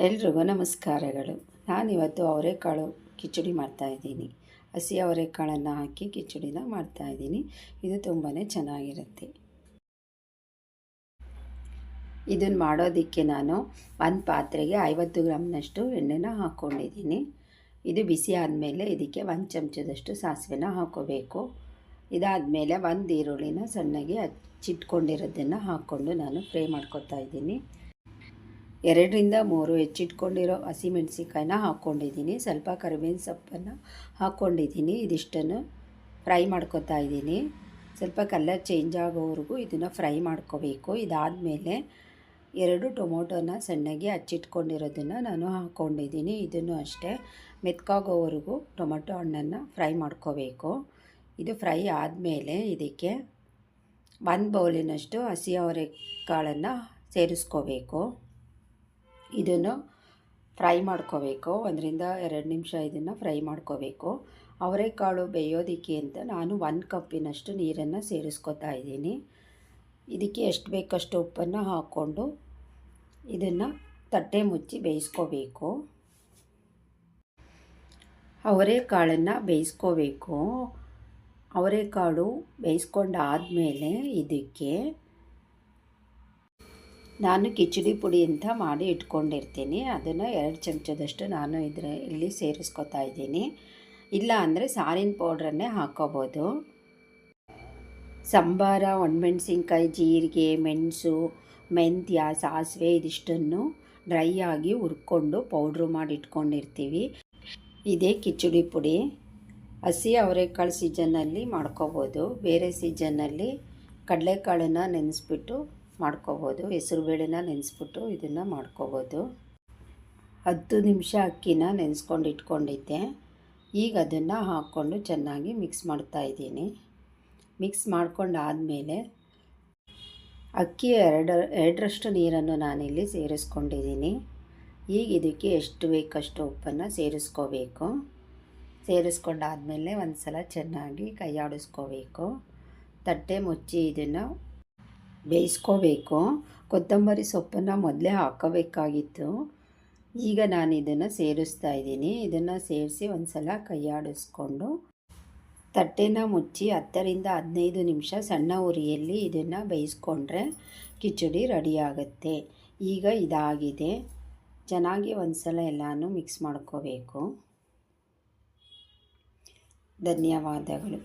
ಎಲ್ರಿಗೂ ನಮಸ್ಕಾರಗಳು. ನಾನಿವತ್ತು ಅವರೆಕಾಳು ಕಿಚಡಿ ಮಾಡ್ತಾಯಿದ್ದೀನಿ. ಹಸಿ ಅವರೆಕಾಳನ್ನು ಹಾಕಿ ಕಿಚಡಿನ ಮಾಡ್ತಾಯಿದ್ದೀನಿ. ಇದು ತುಂಬಾ ಚೆನ್ನಾಗಿರುತ್ತೆ. ಇದನ್ನು ಮಾಡೋದಕ್ಕೆ ನಾನು ಒಂದು ಪಾತ್ರೆಗೆ 50 ಗ್ರಾಮ್ನಷ್ಟು ಎಣ್ಣೆನ ಹಾಕ್ಕೊಂಡಿದ್ದೀನಿ. ಇದು ಬಿಸಿ ಆದಮೇಲೆ ಇದಕ್ಕೆ 1 ಚಮಚದಷ್ಟು ಸಾಸಿವೆನ ಹಾಕ್ಕೋಬೇಕು. ಇದಾದಮೇಲೆ 1 ಈರುಳ್ಳಿನ ಸಣ್ಣಗೆ ಹಚ್ಚಿಟ್ಕೊಂಡಿರೋದನ್ನು ಹಾಕ್ಕೊಂಡು ನಾನು ಫ್ರೈ ಮಾಡ್ಕೊತಾ ಇದ್ದೀನಿ. 2ರಿಂದ 3 ಹೆಚ್ಚಿಟ್ಕೊಂಡಿರೋ ಹಸಿಮೆಣಸಿಕಾಯಿನ ಹಾಕ್ಕೊಂಡಿದ್ದೀನಿ. ಸ್ವಲ್ಪ ಕರಿಬೇವಿನ ಸೊಪ್ಪನ್ನು ಹಾಕ್ಕೊಂಡಿದ್ದೀನಿ. ಇದಿಷ್ಟನ್ನು ಫ್ರೈ ಮಾಡ್ಕೊತಾ ಇದ್ದೀನಿ. ಸ್ವಲ್ಪ ಕಲರ್ ಚೇಂಜ್ ಆಗೋವರೆಗೂ ಇದನ್ನು ಫ್ರೈ ಮಾಡ್ಕೋಬೇಕು. ಇದಾದಮೇಲೆ 2 ಟೊಮೊಟೊನ ಸಣ್ಣಗೆ ಹಚ್ಚಿಟ್ಕೊಂಡಿರೋದನ್ನು ನಾನು ಹಾಕ್ಕೊಂಡಿದ್ದೀನಿ. ಇದನ್ನು ಅಷ್ಟೇ ಮೆತ್ಕಾಗೋವರೆಗೂ ಟೊಮೊಟೊ ಹಣ್ಣನ್ನು ಫ್ರೈ ಮಾಡ್ಕೋಬೇಕು. ಇದು ಫ್ರೈ ಆದಮೇಲೆ ಇದಕ್ಕೆ 1 ಬೌಲಿನಷ್ಟು ಹಸಿ ಅವರೆಕಾಳನ್ನು ಸೇರಿಸ್ಕೋಬೇಕು. ಇದನ್ನು ಫ್ರೈ ಮಾಡ್ಕೋಬೇಕು. 1ರಿಂದ 2 ನಿಮಿಷ ಇದನ್ನು ಫ್ರೈ ಮಾಡ್ಕೋಬೇಕು. ಅವರೆಕಾಳು ಬೇಯೋದಕ್ಕೆ ಅಂತ ನಾನು 1 ಕಪ್ಪಿನಷ್ಟು ನೀರನ್ನು ಸೇರಿಸ್ಕೊತಾ ಇದ್ದೀನಿ. ಇದಕ್ಕೆ ಎಷ್ಟು ಬೇಕಷ್ಟು ಉಪ್ಪನ್ನು ಹಾಕ್ಕೊಂಡು ಇದನ್ನು ತಟ್ಟೆ ಮುಚ್ಚಿ ಬೇಯಿಸ್ಕೋಬೇಕು. ಅವರೆಕಾಳನ್ನು ಬೇಯಿಸ್ಕೋಬೇಕು. ಅವರೆಕಾಳು ಬೇಯಿಸ್ಕೊಂಡಾದಮೇಲೆ ಇದಕ್ಕೆ ನಾನು ಕಿಚಡಿ ಪುಡಿ ಅಂತ ಮಾಡಿ ಇಟ್ಕೊಂಡಿರ್ತೀನಿ. ಅದನ್ನು 2 ಚಮಚದಷ್ಟು ನಾನು ಇಲ್ಲಿ ಸೇರಿಸ್ಕೊತಾ ಇದ್ದೀನಿ. ಇಲ್ಲ ಅಂದರೆ ಸಾರಿನ ಪೌಡ್ರನ್ನೇ ಹಾಕ್ಕೋಬೋದು. ಸಂಬಾರ, ಒಣಮೆಣ್ಸಿನ್ಕಾಯಿ, ಜೀರಿಗೆ, ಮೆಣಸು, ಮೆಂತ್ಯ, ಸಾಸಿವೆ ಇದಿಷ್ಟನ್ನು ಡ್ರೈ ಆಗಿ ಹುರ್ಕೊಂಡು ಪೌಡ್ರು ಮಾಡಿ ಇಟ್ಕೊಂಡಿರ್ತೀವಿ. ಇದೇ ಕಿಚಡಿ ಪುಡಿ. ಹಸಿ ಅವರೆಕಾಳು ಸೀಸನ್ನಲ್ಲಿ ಮಾಡ್ಕೋಬೋದು. ಬೇರೆ ಸೀಸನ್ನಲ್ಲಿ ಕಡಲೆಕಾಳನ್ನು ನೆನೆಸ್ಬಿಟ್ಟು ಮಾಡ್ಕೋಬೋದು. ಹೆಸರುಬೇಳೆನ ನೆನೆಸ್ಬಿಟ್ಟು ಇದನ್ನು ಮಾಡ್ಕೋಬೋದು. 10 ನಿಮಿಷ ಅಕ್ಕಿನ ನೆನೆಸ್ಕೊಂಡು ಇಟ್ಕೊಂಡಿದ್ದೆ. ಈಗ ಅದನ್ನು ಹಾಕ್ಕೊಂಡು ಚೆನ್ನಾಗಿ ಮಿಕ್ಸ್ ಮಾಡ್ತಾಯಿದ್ದೀನಿ. ಮಿಕ್ಸ್ ಮಾಡ್ಕೊಂಡಾದಮೇಲೆ ಅಕ್ಕಿ 2ರಷ್ಟು ನೀರನ್ನು ನಾನಿಲ್ಲಿ ಸೇರಿಸ್ಕೊಂಡಿದ್ದೀನಿ. ಈಗ ಇದಕ್ಕೆ ಎಷ್ಟು ಬೇಕಷ್ಟು ಉಪ್ಪನ್ನು ಸೇರಿಸ್ಕೋಬೇಕು. ಸೇರಿಸ್ಕೊಂಡಾದಮೇಲೆ ಒಂದು ಸಲ ಚೆನ್ನಾಗಿ ಕೈ ಆಡಿಸ್ಕೋಬೇಕು. ತಟ್ಟೆ ಮುಚ್ಚಿ ಇದನ್ನು ಬೇಯಿಸ್ಕೋಬೇಕು. ಕೊತ್ತಂಬರಿ ಸೊಪ್ಪನ್ನು ಮೊದಲೇ ಹಾಕೋಬೇಕಾಗಿತ್ತು. ಈಗ ನಾನು ಇದನ್ನು ಸೇರಿಸ್ತಾ ಇದ್ದೀನಿ. ಇದನ್ನು ಸೇರಿಸಿ ಒಂದು ಸಲ ಕೈ ಆಡಿಸ್ಕೊಂಡು ತಟ್ಟೆನ ಮುಚ್ಚಿ 10ರಿಂದ 15 ನಿಮಿಷ ಸಣ್ಣ ಉರಿಯಲ್ಲಿ ಇದನ್ನು ಬೇಯಿಸ್ಕೊಂಡ್ರೆ ಕಿಚಡಿ ರೆಡಿಯಾಗುತ್ತೆ. ಈಗ ಇದಾಗಿದೆ. ಚೆನ್ನಾಗಿ ಒಂದು ಸಲ ಎಲ್ಲನೂ ಮಿಕ್ಸ್ ಮಾಡ್ಕೋಬೇಕು. ಧನ್ಯವಾದಗಳು.